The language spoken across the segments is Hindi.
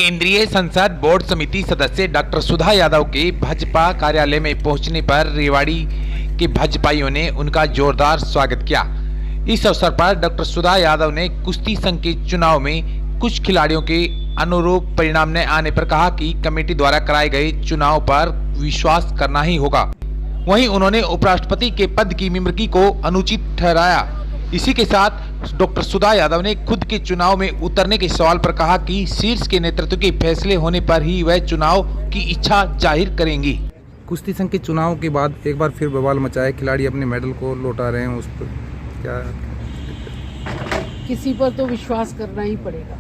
केंद्रीय संसद बोर्ड समिति सदस्य डॉक्टर सुधा यादव के भाजपा कार्यालय में पहुंचने पर रेवाड़ी के भाजपाइयों ने उनका जोरदार स्वागत किया। इस अवसर पर डॉक्टर सुधा यादव ने कुश्ती संघ के चुनाव में कुछ खिलाड़ियों के अनुरूप परिणाम न आने पर कहा कि कमेटी द्वारा कराए गए चुनाव पर विश्वास करना ही होगा। वहीं उन्होंने उपराष्ट्रपति के पद की मिम्रगी को अनुचित ठहराया। इसी के साथ डॉक्टर सुधा यादव ने खुद के चुनाव में उतरने के सवाल पर कहा कि शीर्ष के नेतृत्व के फैसले होने पर ही वह चुनाव की इच्छा जाहिर करेंगी। कुश्ती संघ के चुनाव के बाद एक बार फिर बवाल मचा है, खिलाड़ी अपने मेडल को लौटा रहे हैं, उस पर क्या? किसी पर तो विश्वास करना ही पड़ेगा।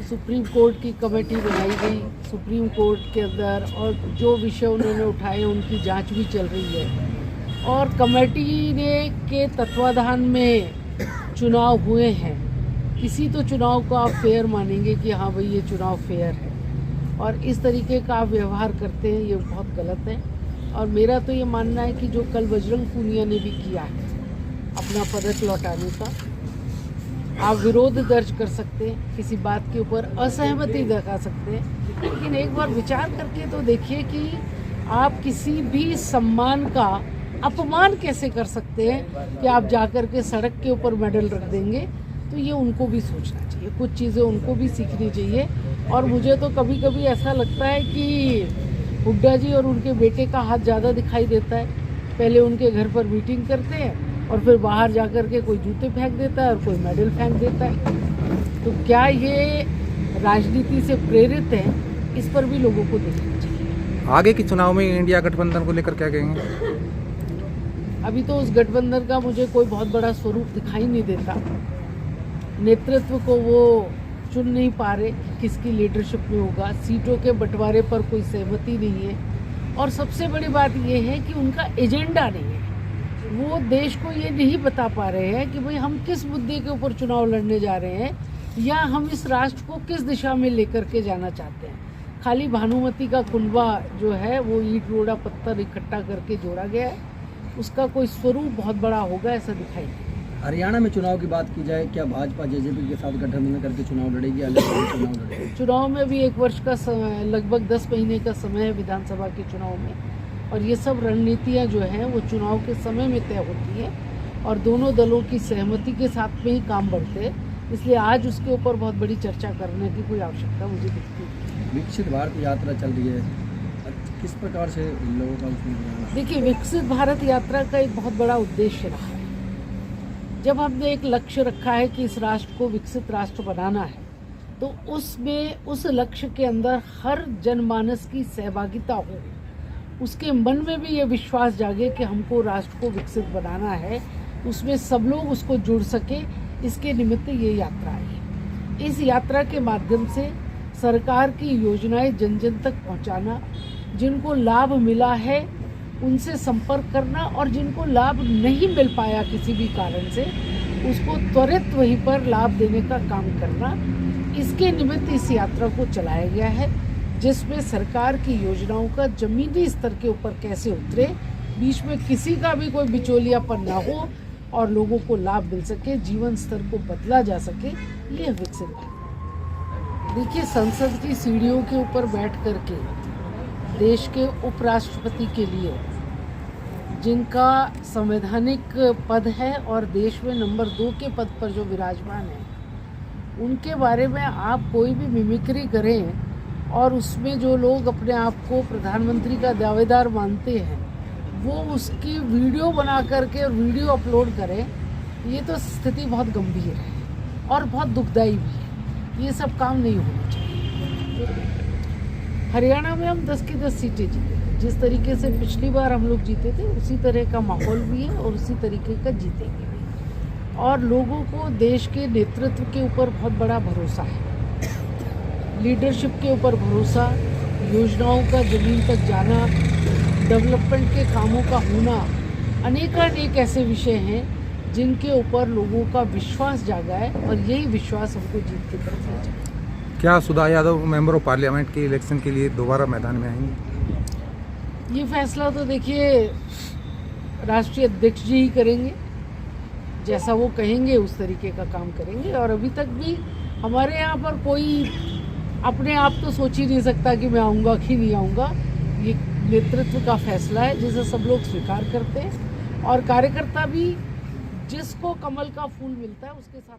सुप्रीम कोर्ट की कमेटी बनाई गई, सुप्रीम कोर्ट के अंदर और जो विषय उन्होंने उठाए उनकी जांच भी चल रही है और कमेटी ने के तत्वाधान में चुनाव हुए हैं। किसी तो चुनाव को आप फेयर मानेंगे कि हाँ भाई ये चुनाव फेयर है, और इस तरीके का आप व्यवहार करते हैं, ये बहुत गलत है। और मेरा तो ये मानना है कि जो कल बजरंग पूनिया ने भी किया है अपना पदक लौटाने का, आप विरोध दर्ज कर सकते हैं, किसी बात के ऊपर असहमति दिखा सकते हैं, लेकिन एक बार विचार करके तो देखिए कि आप किसी भी सम्मान का अपमान कैसे कर सकते हैं कि आप जाकर के सड़क के ऊपर मेडल रख देंगे। तो ये उनको भी सोचना चाहिए, कुछ चीज़ें उनको भी सीखनी चाहिए। और मुझे तो कभी कभी ऐसा लगता है कि हुड्डा जी और उनके बेटे का हाथ ज़्यादा दिखाई देता है। पहले उनके घर पर मीटिंग करते हैं और फिर बाहर जाकर के कोई जूते फेंक देता है और कोई मेडल फेंक देता है। तो क्या ये राजनीति से प्रेरित है? इस पर भी लोगों को देखना चाहिए। आगे के चुनाव में इंडिया गठबंधन को लेकर क्या कहेंगे? अभी तो उस गठबंधन का मुझे कोई बहुत बड़ा स्वरूप दिखाई नहीं देता। नेतृत्व को वो चुन नहीं पा रहे कि किसकी लीडरशिप में होगा। सीटों के बंटवारे पर कोई सहमति नहीं है और सबसे बड़ी बात ये है कि उनका एजेंडा नहीं है। वो देश को ये नहीं बता पा रहे हैं कि भाई हम किस मुद्दे के ऊपर चुनाव लड़ने जा रहे हैं या हम इस राष्ट्र को किस दिशा में लेकर के जाना चाहते हैं। खाली भानुमति का कुंडवा जो है वो ईंट रोड़ा पत्थर इकट्ठा करके जोड़ा गया है, उसका कोई स्वरूप बहुत बड़ा होगा ऐसा दिखाई देता। हरियाणा में चुनाव की बात की जाए, क्या भाजपा जेजेपी के साथ गठबंधन करके चुनाव लड़ेगी? अलग चुनाव लड़ेगी? चुनाव में भी 1 वर्ष का लगभग 10 महीने का समय है विधानसभा के चुनाव में, और ये सब रणनीतियाँ जो हैं वो चुनाव के समय में तय होती हैं और दोनों दलों की सहमति के साथ में ही काम बढ़ते हैं। इसलिए आज उसके ऊपर बहुत बड़ी चर्चा करने की कोई आवश्यकता मुझे दिखती नहीं। विकसित भारत यात्रा चल रही है, किस प्रकार से लोगों का उसमें? देखिए, विकसित भारत यात्रा का एक बहुत बड़ा उद्देश्य रहा है। जब हमने एक लक्ष्य रखा है कि इस राष्ट्र को विकसित राष्ट्र बनाना है, तो उसमें उस लक्ष्य के अंदर हर जनमानस की सहभागिता हो, उसके मन में भी ये विश्वास जागे कि हमको राष्ट्र को विकसित बनाना है, उसमें सब लोग उसको जुड़ सके, इसके निमित्त ये यात्रा है। इस यात्रा के माध्यम से सरकार की योजनाएं जन जन तक पहुंचाना, जिनको लाभ मिला है उनसे संपर्क करना और जिनको लाभ नहीं मिल पाया किसी भी कारण से उसको त्वरित वहीं पर लाभ देने का काम करना, इसके निमित्त इस यात्रा को चलाया गया है, जिसमें सरकार की योजनाओं का जमीनी स्तर के ऊपर कैसे उतरे, बीच में किसी का भी कोई बिचौलियापन ना हो और लोगों को लाभ मिल सके, जीवन स्तर को बदला जा सके, ये विकसित भारत। देखिए, संसद की सीढ़ियों के ऊपर बैठ करके देश के उपराष्ट्रपति के लिए, जिनका संवैधानिक पद है और देश में नंबर 2 के पद पर जो विराजमान है, उनके बारे में आप कोई भी मिमिक्री करें और उसमें जो लोग अपने आप को प्रधानमंत्री का दावेदार मानते हैं वो उसकी वीडियो बना करके और वीडियो अपलोड करें, ये तो स्थिति बहुत गंभीर है और बहुत दुखदायी भी है। ये सब काम नहीं होना चाहिए। हरियाणा में हम 10 की 10 सीटें जीते, जिस तरीके से पिछली बार हम लोग जीते थे उसी तरह का माहौल भी है और उसी तरीके का जीतेंगे भी। और लोगों को देश के नेतृत्व के ऊपर बहुत बड़ा भरोसा है, लीडरशिप के ऊपर भरोसा, योजनाओं का जमीन तक जाना, डेवलपमेंट के कामों का होना, अनेकानेक ऐसे विषय हैं जिनके ऊपर लोगों का विश्वास जागा है और यही विश्वास हमको जीत की तरफ ले जाए। क्या सुधा यादव मेंबर ऑफ पार्लियामेंट के इलेक्शन के लिए दोबारा मैदान में आएंगे? ये फैसला तो देखिए राष्ट्रीय अध्यक्ष जी ही करेंगे, जैसा वो कहेंगे उस तरीके का काम करेंगे। और अभी तक भी हमारे यहाँ पर कोई अपने आप तो सोच ही नहीं सकता कि मैं आऊँगा कि नहीं आऊँगा। ये नेतृत्व का फैसला है जिसे सब लोग स्वीकार करते हैं और कार्यकर्ता भी जिसको कमल का फूल मिलता है उसके साथ